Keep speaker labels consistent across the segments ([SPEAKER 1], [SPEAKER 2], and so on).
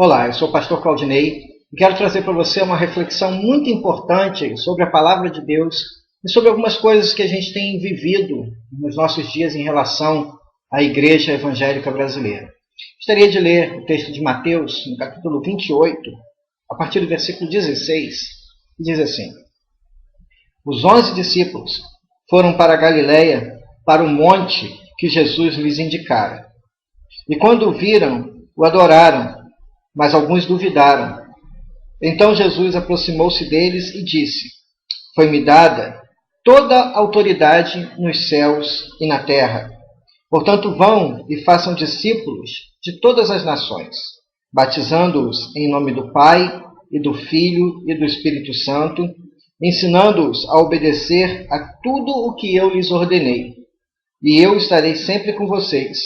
[SPEAKER 1] Olá, eu sou o pastor Claudinei e quero trazer para você uma reflexão muito importante sobre a palavra de Deus e sobre algumas coisas que a gente tem vivido nos nossos dias em relação à igreja evangélica brasileira. Gostaria de ler o texto de Mateus, no capítulo 28, a partir do versículo 16, que diz assim: Os 11 discípulos foram para a Galiléia, para o monte que Jesus lhes indicara. E quando o viram, o adoraram, mas alguns duvidaram. Então Jesus aproximou-se deles e disse: Foi-me dada toda a autoridade nos céus e na terra. Portanto, vão e façam discípulos de todas as nações, batizando-os em nome do Pai, e do Filho e do Espírito Santo, ensinando-os a obedecer a tudo o que eu lhes ordenei. E eu estarei sempre com vocês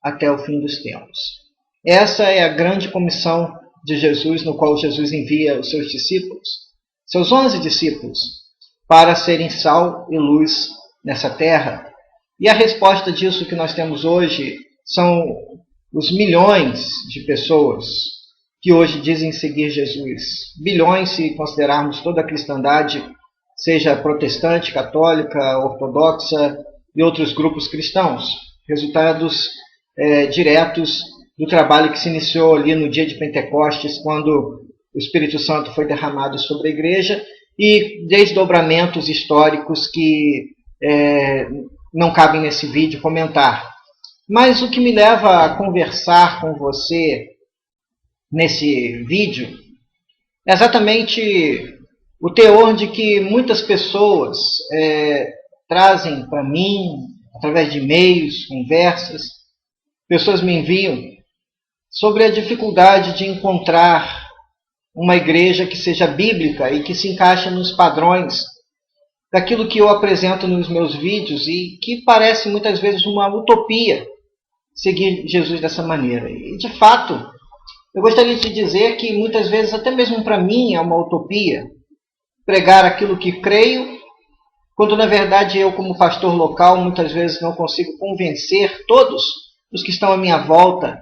[SPEAKER 1] até o fim dos tempos. Essa é a grande comissão de Jesus, no qual Jesus envia os seus discípulos, seus 11 discípulos, para serem sal e luz nessa terra. E a resposta disso que nós temos hoje são os milhões de pessoas que hoje dizem seguir Jesus. Bilhões se considerarmos toda a cristandade, seja protestante, católica, ortodoxa e outros grupos cristãos. Resultados diretos do trabalho que se iniciou ali no dia de Pentecostes, quando o Espírito Santo foi derramado sobre a igreja, e desdobramentos históricos que não cabem nesse vídeo comentar. Mas o que me leva a conversar com você nesse vídeo é exatamente o teor de que muitas pessoas trazem para mim, através de e-mails, conversas, pessoas me enviam sobre a dificuldade de encontrar uma igreja que seja bíblica e que se encaixe nos padrões daquilo que eu apresento nos meus vídeos e que parece muitas vezes uma utopia seguir Jesus dessa maneira. E, de fato, eu gostaria de dizer que muitas vezes, até mesmo para mim, é uma utopia pregar aquilo que creio, quando na verdade eu, como pastor local, muitas vezes não consigo convencer todos os que estão à minha volta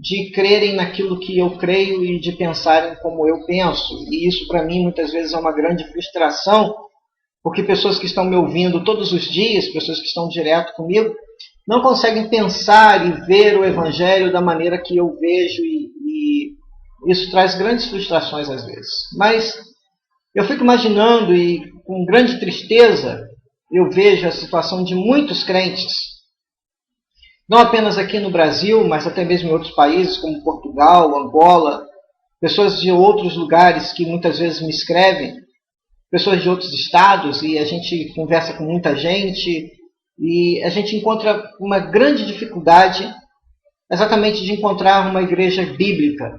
[SPEAKER 1] de crerem naquilo que eu creio e de pensarem como eu penso. E isso para mim muitas vezes é uma grande frustração, porque pessoas que estão me ouvindo todos os dias, pessoas que estão direto comigo, não conseguem pensar e ver o Evangelho da maneira que eu vejo, e isso traz grandes frustrações às vezes. Mas eu fico imaginando, e com grande tristeza eu vejo a situação de muitos crentes, não apenas aqui no Brasil, mas até mesmo em outros países como Portugal, Angola, pessoas de outros lugares que muitas vezes me escrevem, pessoas de outros estados, e a gente conversa com muita gente, e a gente encontra uma grande dificuldade exatamente de encontrar uma igreja bíblica.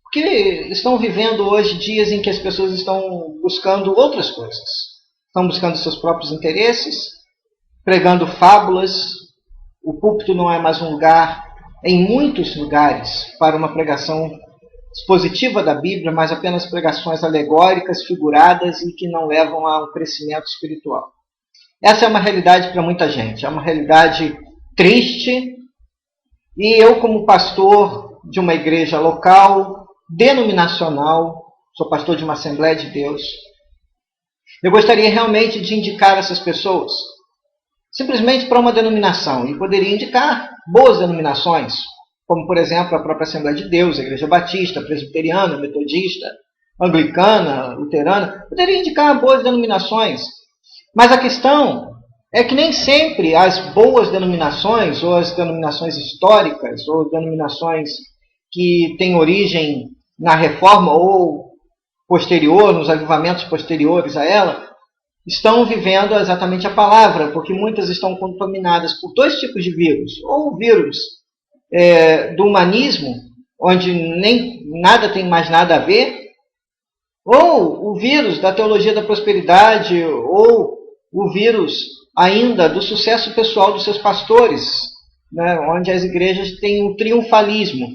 [SPEAKER 1] Porque estão vivendo hoje dias em que as pessoas estão buscando outras coisas. Estão buscando seus próprios interesses, pregando fábulas. O púlpito não é mais um lugar, em muitos lugares, para uma pregação expositiva da Bíblia, mas apenas pregações alegóricas, figuradas e que não levam a um crescimento espiritual. Essa é uma realidade para muita gente, é uma realidade triste. E eu, como pastor de uma igreja local, denominacional, sou pastor de uma Assembleia de Deus, eu gostaria realmente de indicar essas pessoas simplesmente para uma denominação, e poderia indicar boas denominações, como, por exemplo, a própria Assembleia de Deus, a Igreja Batista, Presbiteriana, Metodista, Anglicana, Luterana. Poderia indicar boas denominações. Mas a questão é que nem sempre as boas denominações, ou as denominações históricas, ou denominações que têm origem na Reforma ou posterior, nos avivamentos posteriores a ela, estão vivendo exatamente a palavra, porque muitas estão contaminadas por dois tipos de vírus. Ou o vírus do humanismo, onde nem nada tem mais nada a ver, ou o vírus da teologia da prosperidade, ou o vírus ainda do sucesso pessoal dos seus pastores, né, onde as igrejas têm o triunfalismo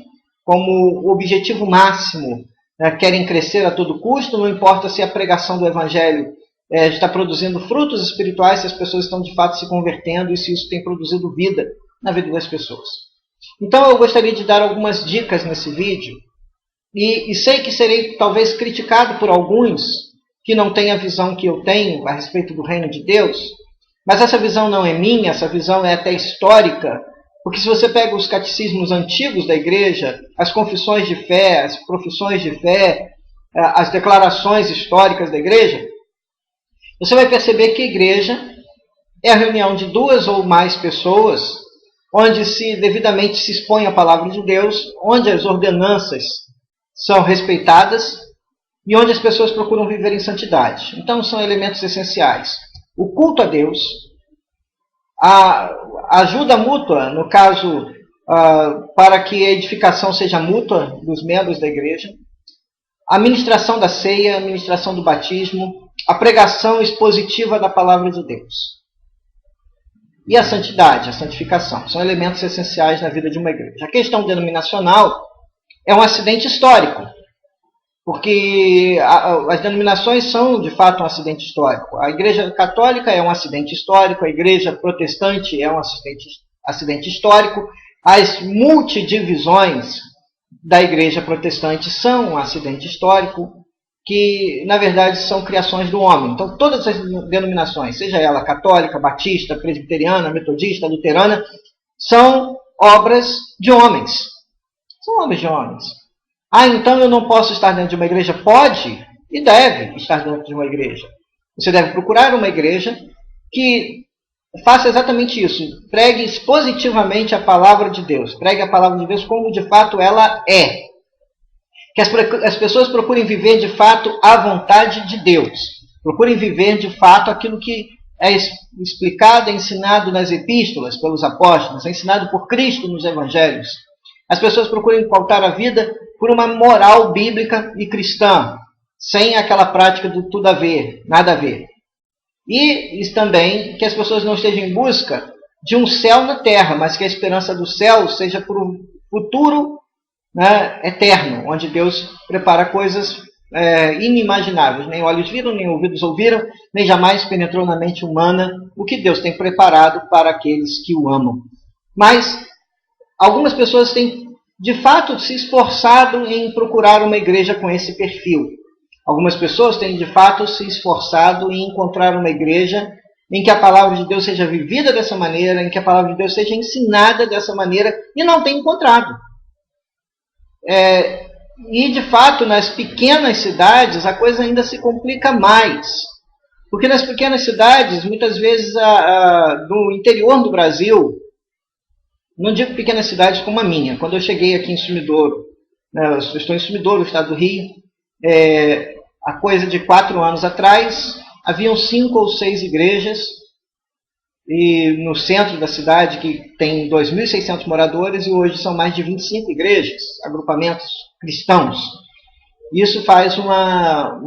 [SPEAKER 1] como objetivo máximo, né, querem crescer a todo custo, não importa se a pregação do Evangelho está produzindo frutos espirituais, se as pessoas estão de fato se convertendo e se isso tem produzido vida na vida das pessoas. Então eu gostaria de dar algumas dicas nesse vídeo E sei que serei talvez criticado por alguns que não têm a visão que eu tenho a respeito do reino de Deus, mas essa visão não é minha, essa visão é até histórica, porque se você pega os catecismos antigos da igreja, as confissões de fé, as profissões de fé, as declarações históricas da igreja, você vai perceber que a igreja é a reunião de duas ou mais pessoas, onde se devidamente se expõe a palavra de Deus, onde as ordenanças são respeitadas e onde as pessoas procuram viver em santidade. Então são elementos essenciais. O culto a Deus, a ajuda mútua, no caso, para que a edificação seja mútua dos membros da igreja, a ministração da ceia, a ministração do batismo, a pregação expositiva da palavra de Deus. E a santidade, a santificação, são elementos essenciais na vida de uma igreja. A questão denominacional é um acidente histórico, porque as denominações são, de fato, um acidente histórico. A Igreja Católica é um acidente histórico, a Igreja Protestante é um acidente histórico, as multidivisões da Igreja Protestante são um acidente histórico, que, na verdade, são criações do homem. Então, todas as denominações, seja ela católica, batista, presbiteriana, metodista, luterana, são obras de homens. São obras de homens. Então eu não posso estar dentro de uma igreja? Pode e deve estar dentro de uma igreja. Você deve procurar uma igreja que faça exatamente isso. Pregue expositivamente a palavra de Deus. Pregue a palavra de Deus como de fato ela é. Que as pessoas procurem viver de fato a vontade de Deus. Procurem viver de fato aquilo que é explicado e ensinado nas epístolas pelos apóstolos, é ensinado por Cristo nos evangelhos. As pessoas procurem pautar a vida por uma moral bíblica e cristã, sem aquela prática do tudo a ver, nada a ver. E isso também que as pessoas não estejam em busca de um céu na terra, mas que a esperança do céu seja por um futuro, né, eterno, onde Deus prepara coisas inimagináveis. Nem olhos viram, nem ouvidos ouviram, nem jamais penetrou na mente humana o que Deus tem preparado para aqueles que o amam. Mas algumas pessoas têm, de fato, se esforçado em procurar uma igreja com esse perfil. Algumas pessoas têm, de fato, se esforçado em encontrar uma igreja em que a palavra de Deus seja vivida dessa maneira, em que a palavra de Deus seja ensinada dessa maneira, e não têm encontrado. E, de fato, nas pequenas cidades, a coisa ainda se complica mais. Porque nas pequenas cidades, muitas vezes, no interior do Brasil, não digo pequenas cidades como a minha. Quando eu cheguei aqui em Sumidouro, eu estou em Sumidouro, no estado do Rio, há coisa de 4 anos atrás, haviam 5 ou 6 igrejas, e no centro da cidade, que tem 2.600 moradores, e hoje são mais de 25 igrejas, agrupamentos cristãos. Isso faz uma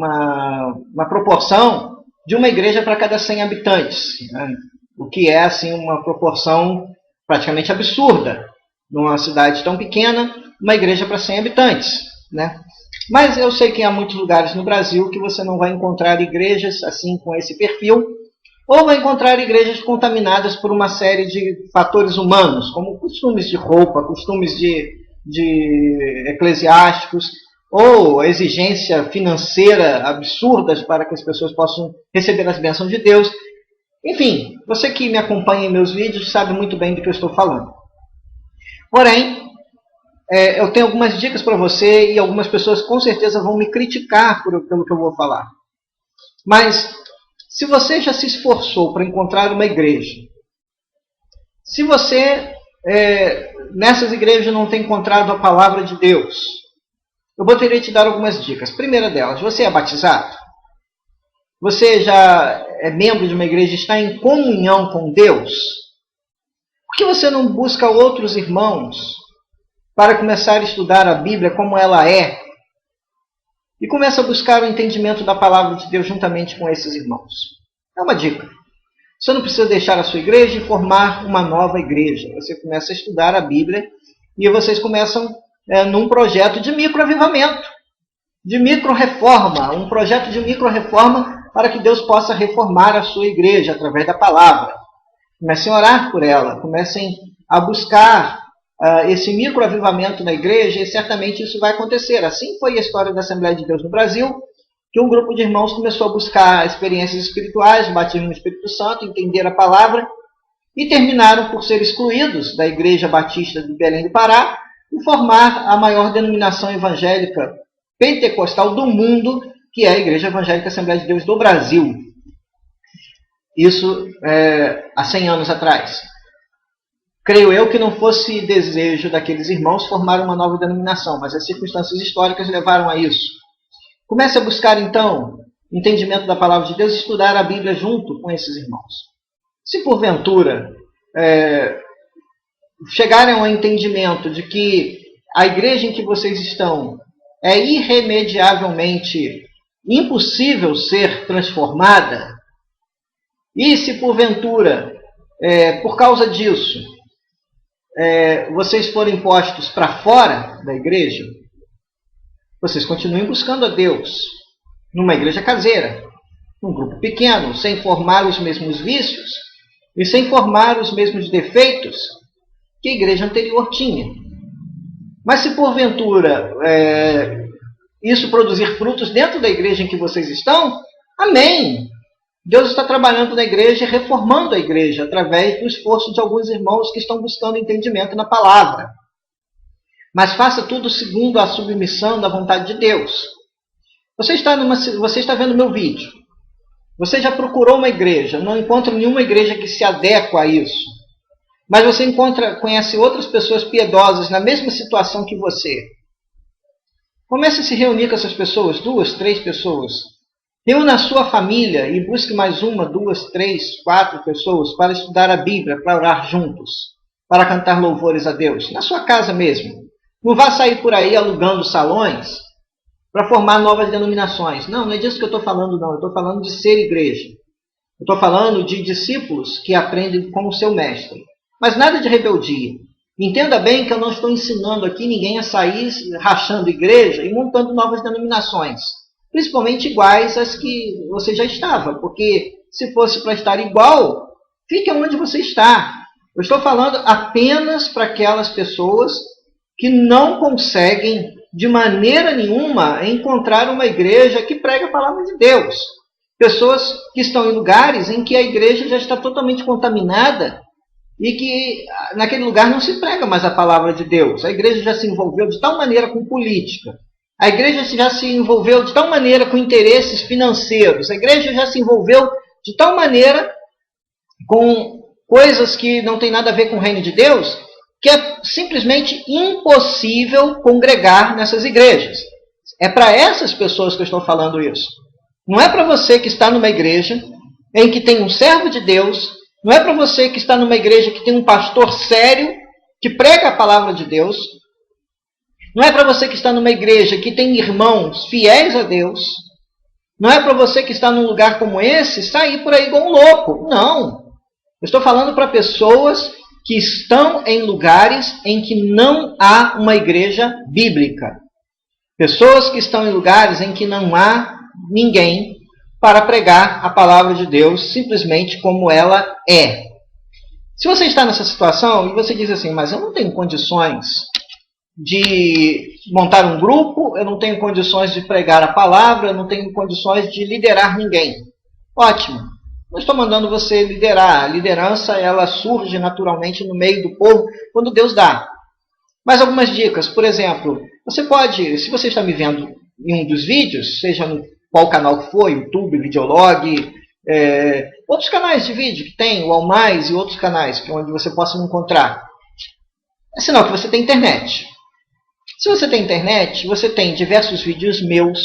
[SPEAKER 1] proporção de uma igreja para cada 100 habitantes, né? O que é assim, uma proporção praticamente absurda. Numa cidade tão pequena, uma igreja para 100 habitantes, né? Mas eu sei que há muitos lugares no Brasil que você não vai encontrar igrejas assim com esse perfil, ou vai encontrar igrejas contaminadas por uma série de fatores humanos, como costumes de roupa, costumes de eclesiásticos, ou a exigência financeira absurdas para que as pessoas possam receber as bênçãos de Deus. Enfim, você que me acompanha em meus vídeos sabe muito bem do que eu estou falando. Porém, eu tenho algumas dicas para você, e algumas pessoas com certeza vão me criticar pelo que eu vou falar. Mas, se você já se esforçou para encontrar uma igreja, se você nessas igrejas não tem encontrado a palavra de Deus, eu poderia te dar algumas dicas. Primeira delas, você é batizado? Você já é membro de uma igreja e está em comunhão com Deus? Por que você não busca outros irmãos para começar a estudar a Bíblia como ela é? E começa a buscar o entendimento da palavra de Deus juntamente com esses irmãos. É uma dica. Você não precisa deixar a sua igreja e formar uma nova igreja. Você começa a estudar a Bíblia e vocês começam num projeto de microavivamento, de micro-reforma, um projeto de micro-reforma para que Deus possa reformar a sua igreja através da palavra. Comecem a orar por ela, comecem a buscar esse microavivamento na igreja, e certamente isso vai acontecer. Assim foi a história da Assembleia de Deus no Brasil, que um grupo de irmãos começou a buscar experiências espirituais, o batismo no Espírito Santo, entender a palavra, e terminaram por ser excluídos da Igreja Batista de Belém do Pará e formar a maior denominação evangélica pentecostal do mundo, que é a Igreja Evangélica Assembleia de Deus do Brasil. Isso há 100 anos atrás. Creio eu que não fosse desejo daqueles irmãos formar uma nova denominação, mas as circunstâncias históricas levaram a isso. Comece a buscar, então, entendimento da palavra de Deus e estudar a Bíblia junto com esses irmãos. Se porventura chegarem ao entendimento de que a igreja em que vocês estão é irremediavelmente impossível ser transformada, e se porventura, por causa disso, vocês forem postos para fora da igreja, vocês continuem buscando a Deus numa igreja caseira, num grupo pequeno, sem formar os mesmos vícios e sem formar os mesmos defeitos que a igreja anterior tinha. Mas se porventura isso produzir frutos dentro da igreja em que vocês estão, amém! Deus está trabalhando na igreja e reformando a igreja através do esforço de alguns irmãos que estão buscando entendimento na palavra. Mas faça tudo segundo a submissão da vontade de Deus. Você está vendo meu vídeo. Você já procurou uma igreja, não encontra nenhuma igreja que se adequa a isso. Mas você conhece outras pessoas piedosas na mesma situação que você. Comece a se reunir com essas pessoas, 2, 3 pessoas. Reúna a sua família e busque mais 1, 2, 3, 4 pessoas para estudar a Bíblia, para orar juntos, para cantar louvores a Deus, na sua casa mesmo. Não vá sair por aí alugando salões para formar novas denominações. Não é disso que eu estou falando, não. Eu estou falando de ser igreja. Eu estou falando de discípulos que aprendem com o seu mestre. Mas nada de rebeldia. Entenda bem que eu não estou ensinando aqui ninguém a sair rachando igreja e montando novas denominações. Principalmente iguais às que você já estava. Porque se fosse para estar igual, fique onde você está. Eu estou falando apenas para aquelas pessoas que não conseguem, de maneira nenhuma, encontrar uma igreja que prega a palavra de Deus. Pessoas que estão em lugares em que a igreja já está totalmente contaminada e que naquele lugar não se prega mais a palavra de Deus. A igreja já se envolveu de tal maneira com política. A igreja já se envolveu de tal maneira com interesses financeiros. A igreja já se envolveu de tal maneira com coisas que não tem nada a ver com o reino de Deus, que é simplesmente impossível congregar nessas igrejas. É para essas pessoas que eu estou falando isso. Não é para você que está numa igreja em que tem um servo de Deus, não é para você que está numa igreja que tem um pastor sério, que prega a palavra de Deus, não é para você que está numa igreja que tem irmãos fiéis a Deus, não é para você que está num lugar como esse sair por aí igual um louco. Não. Eu estou falando para pessoas que estão em lugares em que não há uma igreja bíblica. Pessoas que estão em lugares em que não há ninguém para pregar a palavra de Deus simplesmente como ela é. Se você está nessa situação e você diz assim, mas eu não tenho condições de montar um grupo, eu não tenho condições de pregar a palavra, eu não tenho condições de liderar ninguém. Ótimo. Não estou mandando você liderar. A liderança ela surge naturalmente no meio do povo quando Deus dá. Mas algumas dicas. Por exemplo, você pode, se você está me vendo em um dos vídeos, seja no qual canal que for, YouTube, Videolog, outros canais de vídeo que tem, o All Mais e outros canais onde você possa me encontrar. É sinal que você tem internet. Se você tem internet, você tem diversos vídeos meus.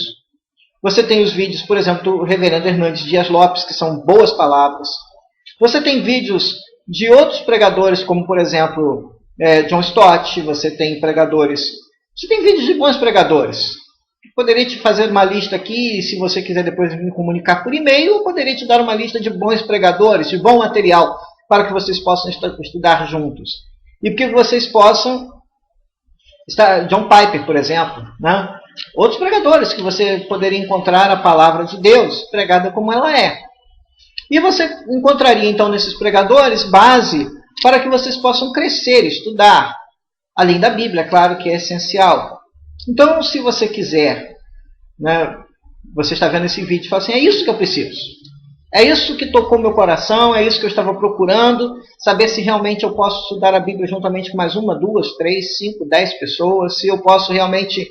[SPEAKER 1] Você tem os vídeos, por exemplo, do reverendo Hernandes Dias Lopes, que são boas palavras. Você tem vídeos de outros pregadores, como, por exemplo, John Stott. Você tem pregadores. Você tem vídeos de bons pregadores. Eu poderia te fazer uma lista aqui, e se você quiser depois me comunicar por e-mail, eu poderia te dar uma lista de bons pregadores, de bom material, para que vocês possam estudar juntos. E que vocês possam... John Piper, por exemplo, né? Outros pregadores que você poderia encontrar a palavra de Deus pregada como ela é. E você encontraria então nesses pregadores base para que vocês possam crescer, estudar. além da Bíblia, claro que é essencial. Então, se você quiser, né, você está vendo esse vídeo e fala assim, é isso que eu preciso. É isso que tocou meu coração, é isso que eu estava procurando, saber se realmente eu posso estudar a Bíblia juntamente com mais 1, 2, 3, 5, 10 pessoas, se eu posso realmente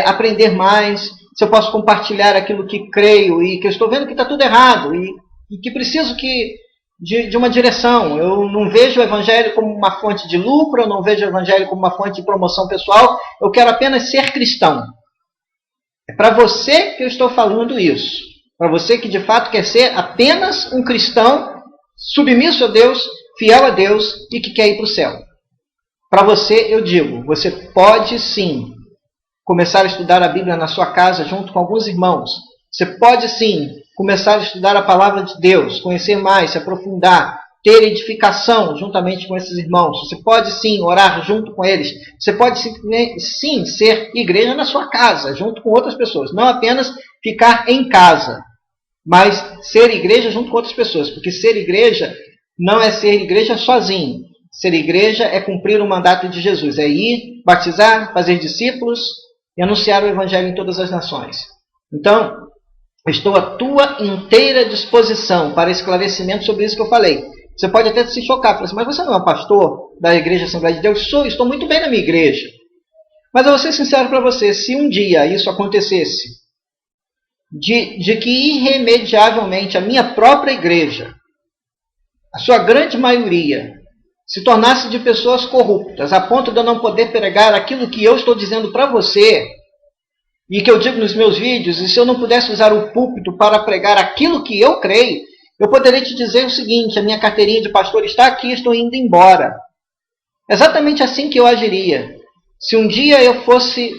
[SPEAKER 1] aprender mais, se eu posso compartilhar aquilo que creio e que eu estou vendo que está tudo errado e que preciso de uma direção. Eu não vejo o Evangelho como uma fonte de lucro, eu não vejo o Evangelho como uma fonte de promoção pessoal, eu quero apenas ser cristão. É para você que eu estou falando isso. Para você que de fato quer ser apenas um cristão submisso a Deus, fiel a Deus e que quer ir para o céu. Para você eu digo, você pode sim começar a estudar a Bíblia na sua casa junto com alguns irmãos. Você pode sim começar a estudar a palavra de Deus, conhecer mais, se aprofundar, ter edificação juntamente com esses irmãos. Você pode sim orar junto com eles. Você pode sim ser igreja na sua casa, junto com outras pessoas. Não apenas ficar em casa, mas ser igreja junto com outras pessoas. Porque ser igreja não é ser igreja sozinho. Ser igreja é cumprir o mandato de Jesus. É ir, batizar, fazer discípulos e anunciar o Evangelho em todas as nações. Então, estou à tua inteira disposição para esclarecimento sobre isso que eu falei. Você pode até se chocar, falar assim, mas você não é um pastor da Igreja Assembleia de Deus? Estou muito bem na minha igreja. Mas eu vou ser sincero para você, se um dia isso acontecesse, de que irremediavelmente a minha própria igreja, a sua grande maioria, se tornasse de pessoas corruptas, a ponto de eu não poder pregar aquilo que eu estou dizendo para você, e que eu digo nos meus vídeos, e se eu não pudesse usar o púlpito para pregar aquilo que eu creio, eu poderia te dizer o seguinte, a minha carteirinha de pastor está aqui, estou indo embora. Exatamente assim que eu agiria. Se um dia eu fosse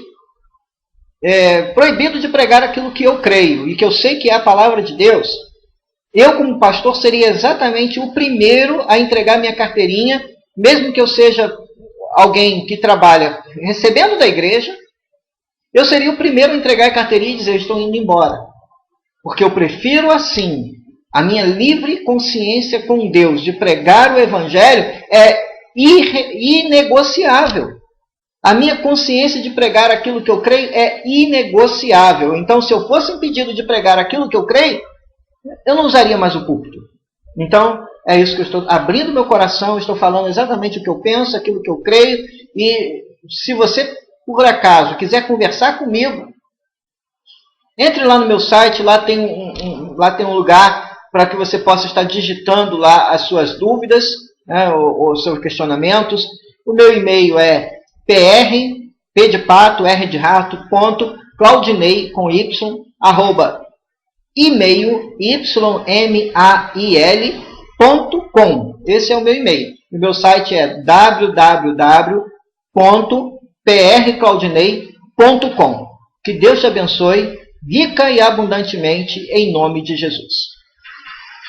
[SPEAKER 1] proibido de pregar aquilo que eu creio, e que eu sei que é a palavra de Deus, eu como pastor seria exatamente o primeiro a entregar minha carteirinha, mesmo que eu seja alguém que trabalha recebendo da igreja, eu seria o primeiro a entregar a carteirinha e dizer, estou indo embora. Porque eu prefiro assim, a minha livre consciência com Deus de pregar o Evangelho é inegociável. A minha consciência de pregar aquilo que eu creio é inegociável. Então, se eu fosse impedido de pregar aquilo que eu creio, eu não usaria mais o púlpito. Então, é isso que eu estou abrindo meu coração, estou falando exatamente o que eu penso, aquilo que eu creio, e se você, por acaso, quiser conversar comigo, entre lá no meu site, lá tem um lugar para que você possa estar digitando lá as suas dúvidas, né, os seus questionamentos. O meu e-mail é P de pato, R de rato, ponto, Claudinei, com Y, arroba, e-mail, ymail.com. Esse é o meu e-mail. O meu site é www.prclaudinei.com. Que Deus te abençoe rica e abundantemente em nome de Jesus.